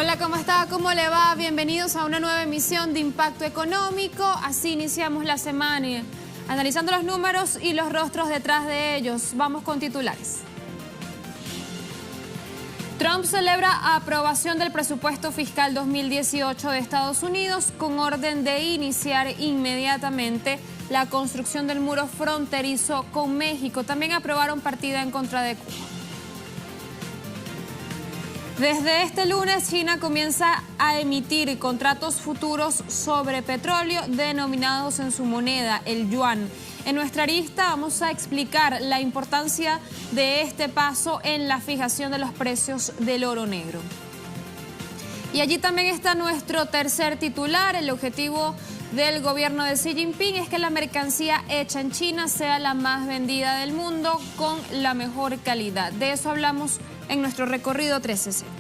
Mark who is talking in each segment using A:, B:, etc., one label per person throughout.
A: Hola, ¿cómo está? ¿Cómo le va? Bienvenidos a una nueva emisión de Impacto Económico. Así iniciamos la semana, analizando los números y los rostros detrás de ellos. Vamos con titulares. Trump celebra aprobación del presupuesto fiscal 2018 de Estados Unidos con orden de iniciar inmediatamente la construcción del muro fronterizo con México. También aprobaron partida en contra de Cuba. Desde este lunes, China comienza a emitir contratos futuros sobre petróleo denominados en su moneda, el yuan. En nuestra lista vamos a explicar la importancia de este paso en la fijación de los precios del oro negro. Y allí también está nuestro tercer titular. El objetivo del gobierno de Xi Jinping es que la mercancía hecha en China sea la más vendida del mundo con la mejor calidad. De eso hablamos en nuestro recorrido 360.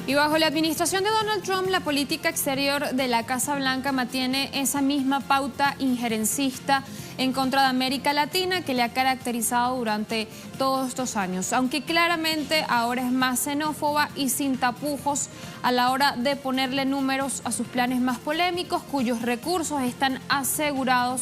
A: Y bajo la administración de Donald Trump, la política exterior de la Casa Blanca mantiene esa misma pauta injerencista en contra de América Latina que le ha caracterizado durante todos estos años, aunque claramente ahora es más xenófoba y sin tapujos a la hora de ponerle números a sus planes más polémicos, cuyos recursos están asegurados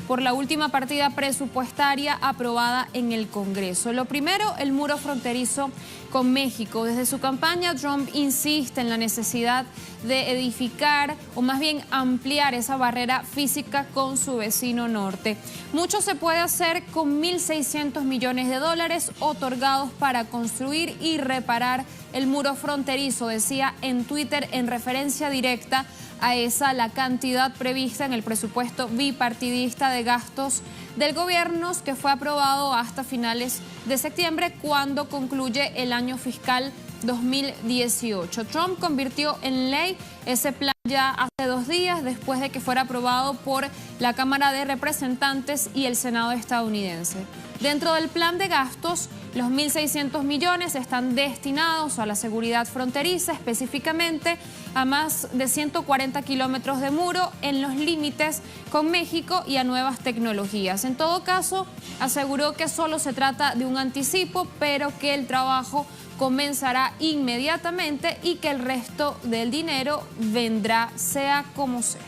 A: por la última partida presupuestaria aprobada en el Congreso. Lo primero, el muro fronterizo con México. Desde su campaña, Trump insiste en la necesidad de edificar o más bien ampliar esa barrera física con su vecino norte. Mucho se puede hacer con 1.600 millones de dólares otorgados para construir y reparar el muro fronterizo, decía en Twitter en referencia directa a la cantidad prevista en el presupuesto bipartidista de gastos del gobierno que fue aprobado hasta finales de septiembre, cuando concluye el año fiscal 2018. Trump convirtió en ley ese plan ya hace 2 días después de que fuera aprobado por la Cámara de Representantes y el Senado estadounidense. Dentro del plan de gastos, los 1.600 millones están destinados a la seguridad fronteriza, específicamente a más de 140 kilómetros de muro en los límites con México y a nuevas tecnologías. En todo caso, aseguró que solo se trata de un anticipo, pero que el trabajo comenzará inmediatamente y que el resto del dinero vendrá sea como sea.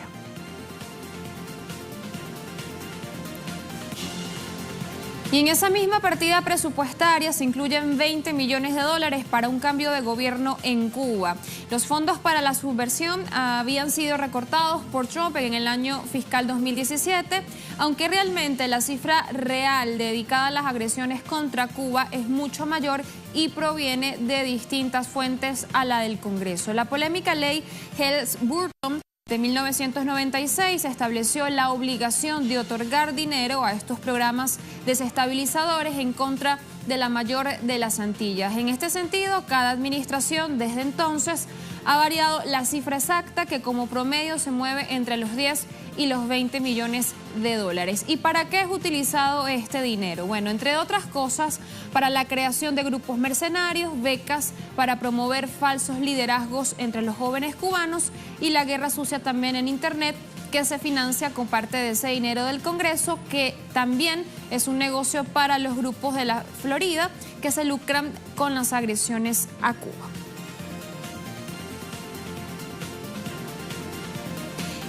A: Y en esa misma partida presupuestaria se incluyen 20 millones de dólares para un cambio de gobierno en Cuba. Los fondos para la subversión habían sido recortados por Trump en el año fiscal 2017, aunque realmente la cifra real dedicada a las agresiones contra Cuba es mucho mayor y proviene de distintas fuentes a la del Congreso. La polémica ley Helms-Burton de 1996 estableció la obligación de otorgar dinero a estos programas desestabilizadores en contra de la mayor de las Antillas. En este sentido, cada administración desde entonces ha variado la cifra exacta, que como promedio se mueve entre los 10 y los 20 millones de dólares. ¿Y para qué es utilizado este dinero? Bueno, entre otras cosas, para la creación de grupos mercenarios, becas para promover falsos liderazgos entre los jóvenes cubanos y la guerra sucia también en Internet, que se financia con parte de ese dinero del Congreso, que también es un negocio para los grupos de la Florida que se lucran con las agresiones a Cuba.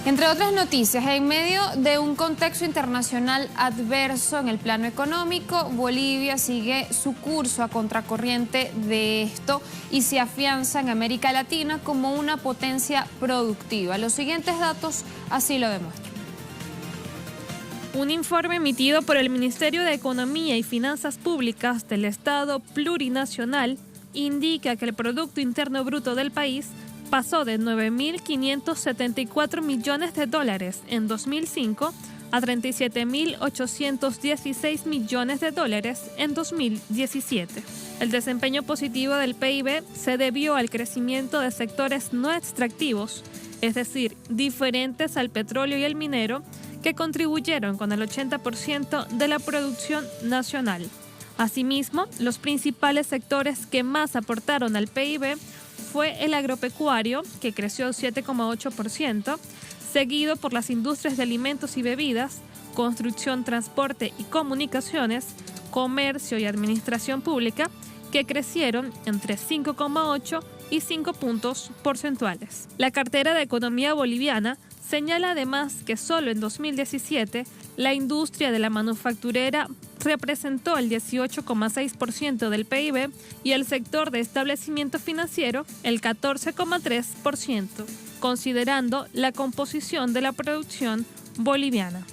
A: Entre otras noticias, en medio de un contexto internacional adverso en el plano económico, Bolivia sigue su curso a contracorriente de esto y se afianza en América Latina como una potencia productiva. Los siguientes datos así lo demuestran.
B: Un informe emitido por el Ministerio de Economía y Finanzas Públicas del Estado Plurinacional indica que el Producto Interno Bruto del país pasó de 9.574 millones de dólares en 2005 a 37.816 millones de dólares en 2017. El desempeño positivo del PIB se debió al crecimiento de sectores no extractivos, es decir, diferentes al petróleo y el minero, que contribuyeron con el 80% de la producción nacional. Asimismo, los principales sectores que más aportaron al PIB fue el agropecuario, que creció 7,8%, seguido por las industrias de alimentos y bebidas, construcción, transporte y comunicaciones, comercio y administración pública, que crecieron entre 5,8 y 5 puntos porcentuales. La cartera de economía boliviana señala además que solo en 2017 la industria de la manufacturera representó el 18,6% del PIB y el sector de establecimiento financiero el 14,3%, considerando la composición de la producción boliviana.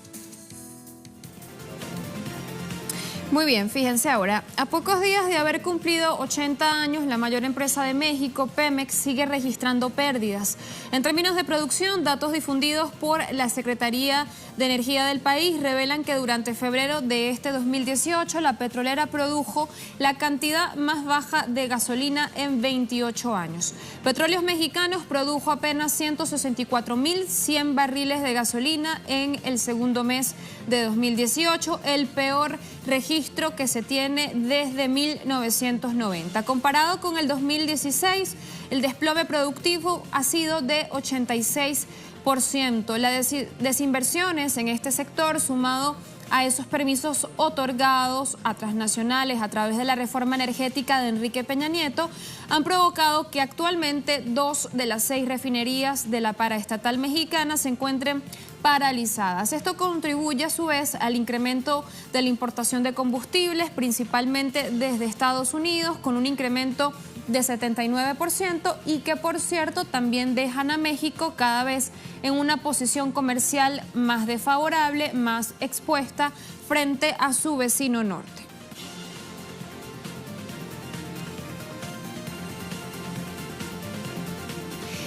A: Muy bien, fíjense ahora, a pocos días de haber cumplido 80 años, la mayor empresa de México, Pemex, sigue registrando pérdidas. En términos de producción, datos difundidos por la Secretaría de Energía del país revelan que durante febrero de este 2018 la petrolera produjo la cantidad más baja de gasolina en 28 años. Petróleos Mexicanos produjo apenas 164.100 barriles de gasolina en el segundo mes de 2018, el peor registro que se tiene desde 1990. Comparado con el 2016, el desplome productivo ha sido de 86%. Las desinversiones en este sector, sumado a esos permisos otorgados a transnacionales a través de la reforma energética de Enrique Peña Nieto, han provocado que actualmente 2 de las 6 refinerías de la paraestatal mexicana se encuentren paralizadas. Esto contribuye a su vez al incremento de la importación de combustibles, principalmente desde Estados Unidos, con un incremento de 79% y que, por cierto, también dejan a México cada vez en una posición comercial más desfavorable, más expuesta frente a su vecino norte.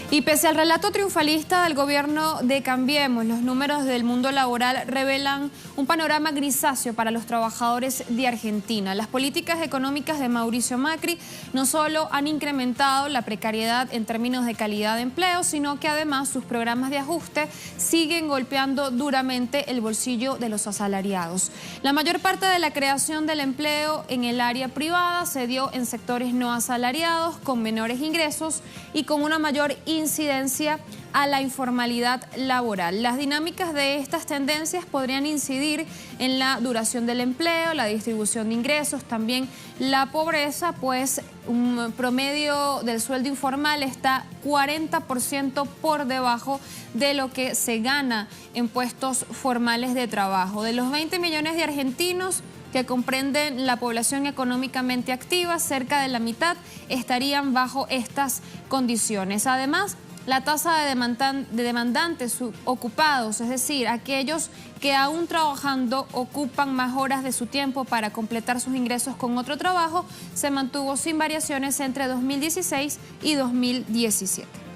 A: Y pese al relato triunfalista del gobierno de Cambiemos, los números del mundo laboral revelan un panorama grisáceo para los trabajadores de Argentina. Las políticas económicas de Mauricio Macri no solo han incrementado la precariedad en términos de calidad de empleo, sino que además sus programas de ajuste siguen golpeando duramente el bolsillo de los asalariados. La mayor parte de la creación del empleo en el área privada se dio en sectores no asalariados, con menores ingresos y con una mayor incidencia a la informalidad laboral. Las dinámicas de estas tendencias podrían incidir en la duración del empleo, la distribución de ingresos, también la pobreza, pues un promedio del sueldo informal está 40% por debajo de lo que se gana en puestos formales de trabajo. De los 20 millones de argentinos que comprenden la población económicamente activa, cerca de la mitad estarían bajo estas condiciones. Además, la tasa de demandantes ocupados, es decir, aquellos que aún trabajando ocupan más horas de su tiempo para completar sus ingresos con otro trabajo, se mantuvo sin variaciones entre 2016 y 2017.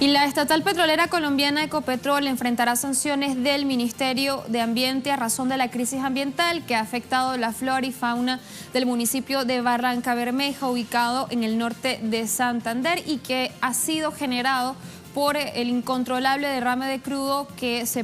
A: Y la estatal petrolera colombiana Ecopetrol enfrentará sanciones del Ministerio de Ambiente a razón de la crisis ambiental que ha afectado la flora y fauna del municipio de Barranca Bermeja, ubicado en el norte de Santander, y que ha sido generado por el incontrolable derrame de crudo que se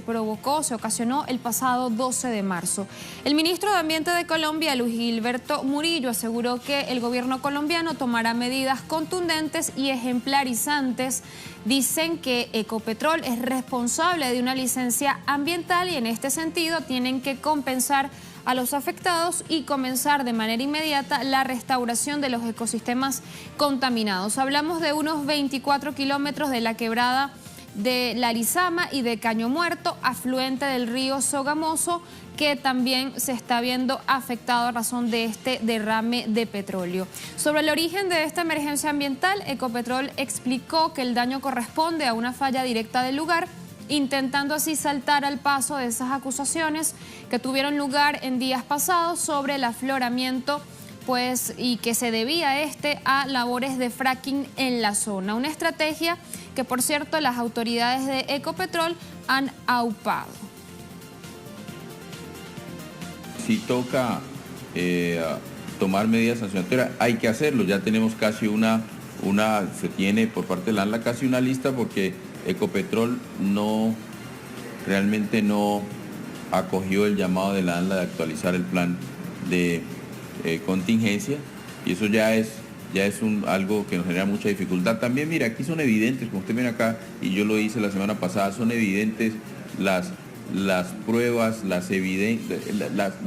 A: ocasionó el pasado 12 de marzo. El ministro de Ambiente de Colombia, Luis Gilberto Murillo, aseguró que el gobierno colombiano tomará medidas contundentes y ejemplarizantes. Dicen que Ecopetrol es responsable de una licencia ambiental y en este sentido tienen que compensar a los afectados y comenzar de manera inmediata la restauración de los ecosistemas contaminados. Hablamos de unos 24 kilómetros de la quebrada de La Lizama y de Caño Muerto, afluente del río Sogamoso, que también se está viendo afectado a razón de este derrame de petróleo. Sobre el origen de esta emergencia ambiental, Ecopetrol explicó que el daño corresponde a una falla directa del lugar, intentando así saltar al paso de esas acusaciones que tuvieron lugar en días pasados sobre el afloramiento pues, y que se debía a labores de fracking en la zona. Una estrategia que, por cierto, las autoridades de Ecopetrol han aupado.
C: Si toca tomar medidas sancionatorias, hay que hacerlo. Ya tenemos casi se tiene por parte de la ANLA casi una lista, porque Ecopetrol realmente no acogió el llamado de la ANLA de actualizar el plan de contingencia, y eso ya es algo que nos genera mucha dificultad. También, mira, aquí son evidentes, como usted viene acá, y yo lo hice la semana pasada, son evidentes las pruebas,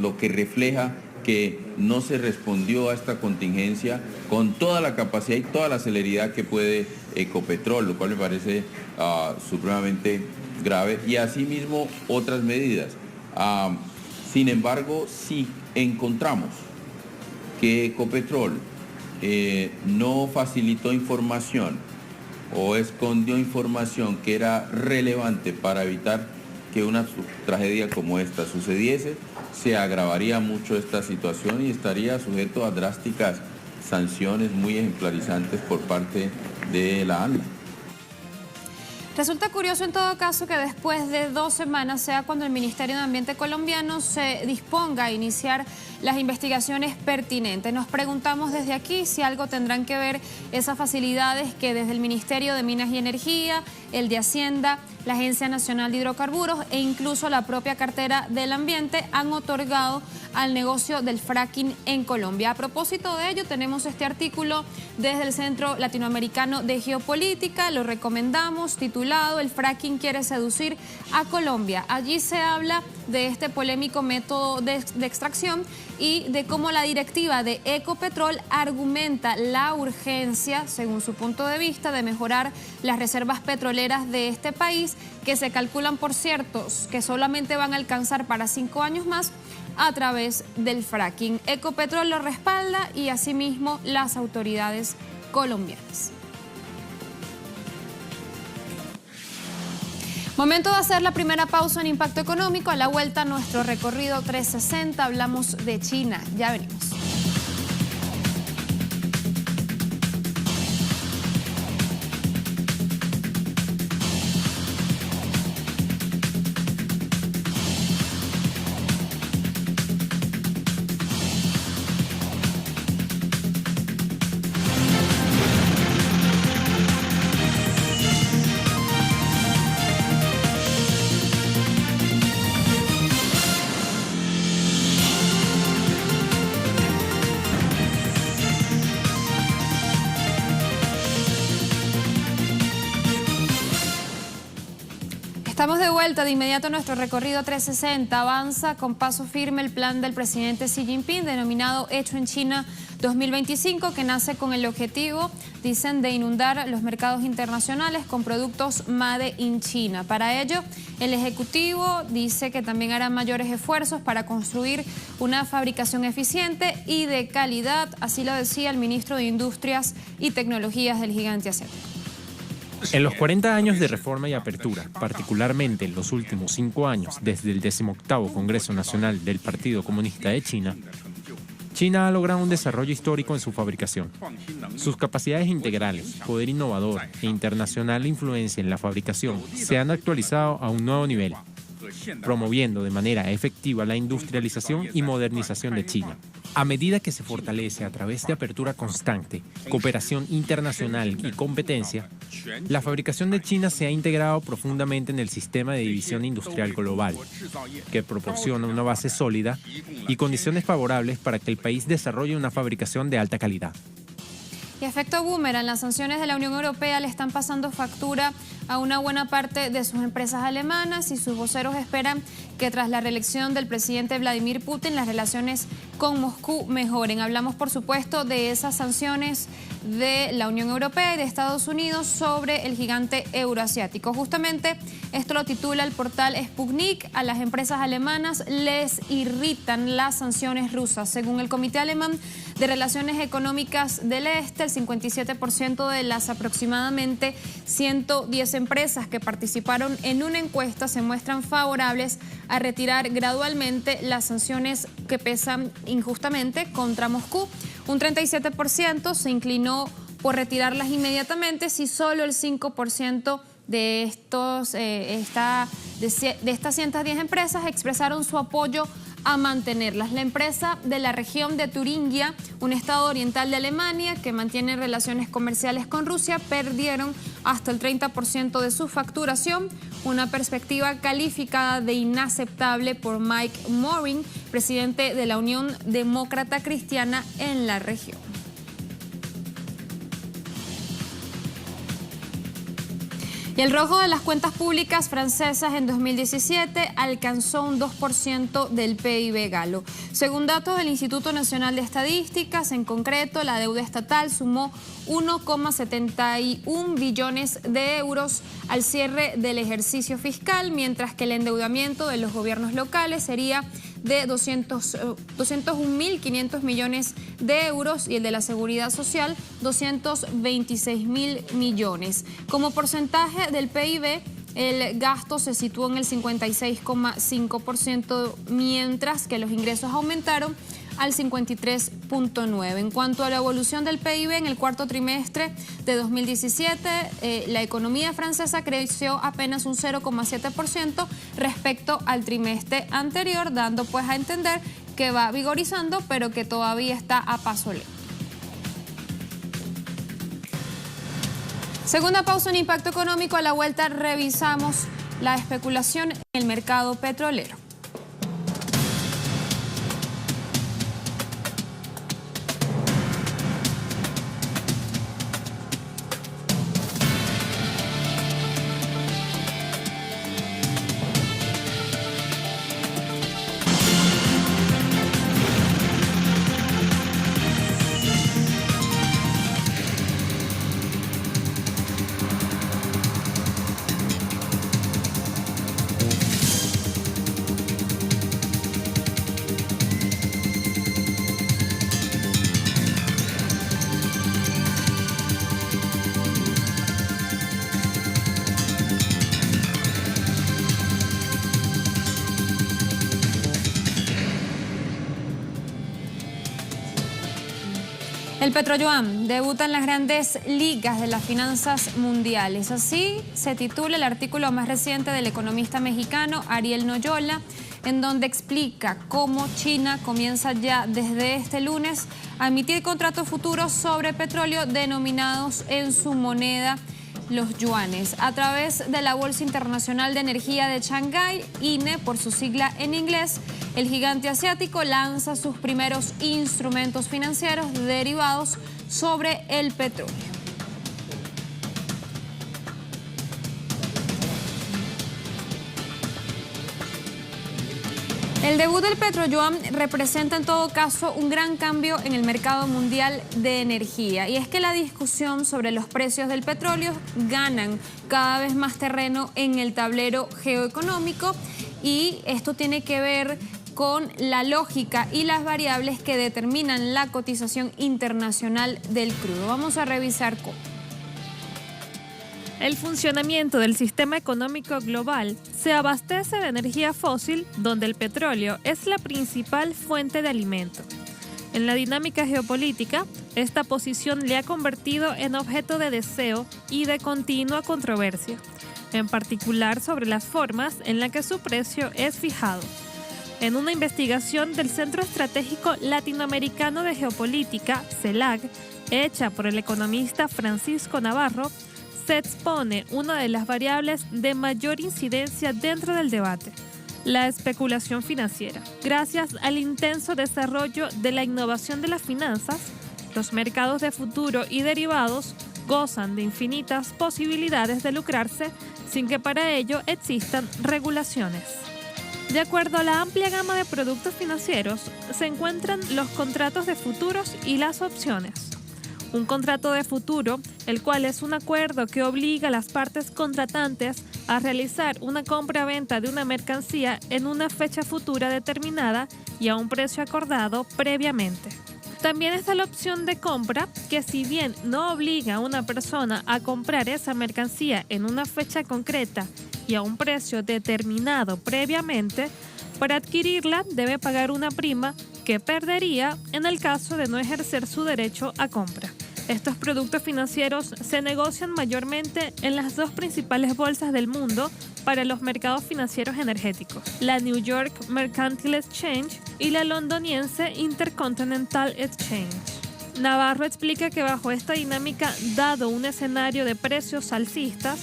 C: lo que refleja que no se respondió a esta contingencia con toda la capacidad y toda la celeridad que puede Ecopetrol, lo cual me parece supremamente grave, y asimismo otras medidas. Sin embargo, si encontramos que Ecopetrol no facilitó información o escondió información que era relevante para evitar que una tragedia como esta sucediese, se agravaría mucho esta situación y estaría sujeto a drásticas sanciones muy ejemplarizantes por parte de la ANLA.
A: Resulta curioso en todo caso que después de 2 semanas sea cuando el Ministerio de Ambiente colombiano se disponga a iniciar las investigaciones pertinentes. Nos preguntamos desde aquí si algo tendrán que ver esas facilidades que desde el Ministerio de Minas y Energía, el de Hacienda, la Agencia Nacional de Hidrocarburos e incluso la propia cartera del Ambiente han otorgado al negocio del fracking en Colombia. A propósito de ello, tenemos este artículo desde el Centro Latinoamericano de Geopolítica, lo recomendamos, titulado "El fracking quiere seducir a Colombia". Allí se habla de este polémico método de extracción y de cómo la directiva de Ecopetrol argumenta la urgencia, según su punto de vista, de mejorar las reservas petroleras de este país, que se calculan, por cierto, que solamente van a alcanzar para 5 años más a través del fracking. Ecopetrol lo respalda y asimismo las autoridades colombianas. Momento de hacer la primera pausa en Impacto Económico. A la vuelta, nuestro recorrido 360, hablamos de China. Ya venimos. Estamos de vuelta, de inmediato nuestro recorrido 360. Avanza con paso firme el plan del presidente Xi Jinping, denominado Hecho en China 2025, que nace con el objetivo, dicen, de inundar los mercados internacionales con productos Made in China. Para ello, el Ejecutivo dice que también hará mayores esfuerzos para construir una fabricación eficiente y de calidad, así lo decía el ministro de Industrias y Tecnologías del gigante asiático.
D: En los 40 años de reforma y apertura, particularmente en los últimos 5 años desde el 18º Congreso Nacional del Partido Comunista de China, China ha logrado un desarrollo histórico en su fabricación. Sus capacidades integrales, poder innovador e internacional influencia en la fabricación se han actualizado a un nuevo nivel, promoviendo de manera efectiva la industrialización y modernización de China. A medida que se fortalece a través de apertura constante, cooperación internacional y competencia, la fabricación de China se ha integrado profundamente en el sistema de división industrial global, que proporciona una base sólida y condiciones favorables para que el país desarrolle una fabricación de alta calidad.
A: Y efecto boomerang, las sanciones de la Unión Europea le están pasando factura a una buena parte de sus empresas alemanas y sus voceros esperan que tras la reelección del presidente Vladimir Putin las relaciones con Moscú mejoren. Hablamos, por supuesto, de esas sanciones de la Unión Europea y de Estados Unidos sobre el gigante euroasiático. Justamente esto lo titula el portal Sputnik. A las empresas alemanas les irritan las sanciones rusas. Según el Comité Alemán de Relaciones Económicas del Este, el 57% de las aproximadamente 110 empresas que participaron en una encuesta se muestran favorables a retirar gradualmente las sanciones que pesan injustamente contra Moscú. Un 37% se inclinó por retirarlas inmediatamente, si solo el 5% de estas 110 empresas expresaron su apoyo a mantenerlas. La empresa de la región de Turingia, un estado oriental de Alemania que mantiene relaciones comerciales con Rusia, perdieron hasta el 30% de su facturación, una perspectiva calificada de inaceptable por Mike Morin, presidente de la Unión Demócrata Cristiana en la región. Y el rojo de las cuentas públicas francesas en 2017 alcanzó un 2% del PIB galo. Según datos del Instituto Nacional de Estadísticas, en concreto, la deuda estatal sumó 1,71 billones de euros al cierre del ejercicio fiscal, mientras que el endeudamiento de los gobiernos locales sería de 201.500 millones de euros y el de la Seguridad Social 226.000 millones. Como porcentaje del PIB, el gasto se situó en el 56,5%, mientras que los ingresos aumentaron al 53,9%. En cuanto a la evolución del PIB en el cuarto trimestre de 2017, la economía francesa creció apenas un 0,7% respecto al trimestre anterior, dando pues a entender que va vigorizando, pero que todavía está a paso lento. Segunda pausa en Impacto Económico. A la vuelta revisamos la especulación en el mercado petrolero. El Petroyuan debuta en las grandes ligas de las finanzas mundiales. Así se titula el artículo más reciente del economista mexicano Ariel Noyola, en donde explica cómo China comienza ya desde este lunes a emitir contratos futuros sobre petróleo denominados en su moneda, los yuanes, a través de la Bolsa Internacional de Energía de Shanghái, INE por su sigla en inglés. El gigante asiático lanza sus primeros instrumentos financieros derivados sobre el petróleo. El debut del Petroyuan representa en todo caso un gran cambio en el mercado mundial de energía, y es que la discusión sobre los precios del petróleo ganan cada vez más terreno en el tablero geoeconómico, y esto tiene que ver con la lógica y las variables que determinan la cotización internacional del crudo. Vamos a revisar cómo.
B: El funcionamiento del sistema económico global se abastece de energía fósil, donde el petróleo es la principal fuente de alimento. En la dinámica geopolítica, esta posición le ha convertido en objeto de deseo y de continua controversia, en particular sobre las formas en las que su precio es fijado. En una investigación del Centro Estratégico Latinoamericano de Geopolítica, CELAG, hecha por el economista Francisco Navarro, se expone una de las variables de mayor incidencia dentro del debate: la especulación financiera. Gracias al intenso desarrollo de la innovación de las finanzas, los mercados de futuro y derivados gozan de infinitas posibilidades de lucrarse sin que para ello existan regulaciones. De acuerdo a la amplia gama de productos financieros, se encuentran los contratos de futuros y las opciones. Un contrato de futuro, el cual es un acuerdo que obliga a las partes contratantes a realizar una compra-venta de una mercancía en una fecha futura determinada y a un precio acordado previamente. También está la opción de compra, que si bien no obliga a una persona a comprar esa mercancía en una fecha concreta y a un precio determinado previamente, para adquirirla debe pagar una prima que perdería en el caso de no ejercer su derecho a compra. Estos productos financieros se negocian mayormente en las dos principales bolsas del mundo para los mercados financieros energéticos, la New York Mercantile Exchange y la londoniense Intercontinental Exchange. Navarro explica que bajo esta dinámica, dado un escenario de precios alcistas,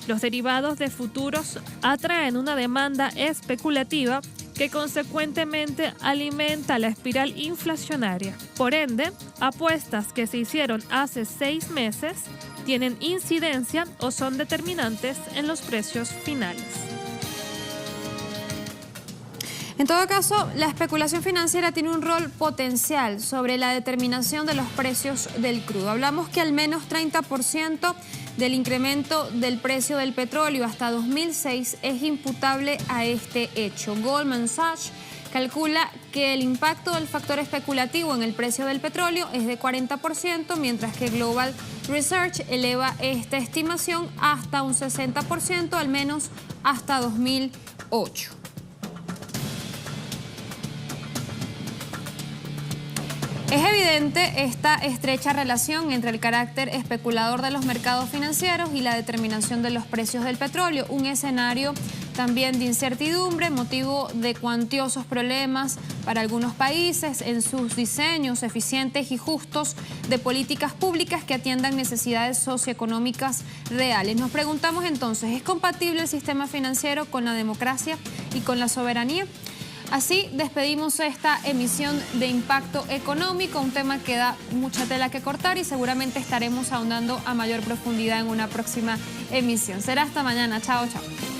B: los derivados de futuros atraen una demanda especulativa que consecuentemente alimenta la espiral inflacionaria. Por ende, apuestas que se hicieron hace 6 meses tienen incidencia o son determinantes en los precios finales.
A: En todo caso, la especulación financiera tiene un rol potencial sobre la determinación de los precios del crudo. Hablamos que al menos 30% del incremento del precio del petróleo hasta 2006 es imputable a este hecho. Goldman Sachs calcula que el impacto del factor especulativo en el precio del petróleo es de 40%, mientras que Global Research eleva esta estimación hasta un 60%, al menos hasta 2008. Es evidente esta estrecha relación entre el carácter especulador de los mercados financieros y la determinación de los precios del petróleo, un escenario también de incertidumbre, motivo de cuantiosos problemas para algunos países en sus diseños eficientes y justos de políticas públicas que atiendan necesidades socioeconómicas reales. Nos preguntamos entonces, ¿es compatible el sistema financiero con la democracia y con la soberanía? Así despedimos esta emisión de Impacto Económico, un tema que da mucha tela que cortar y seguramente estaremos ahondando a mayor profundidad en una próxima emisión. Será hasta mañana. Chao, chao.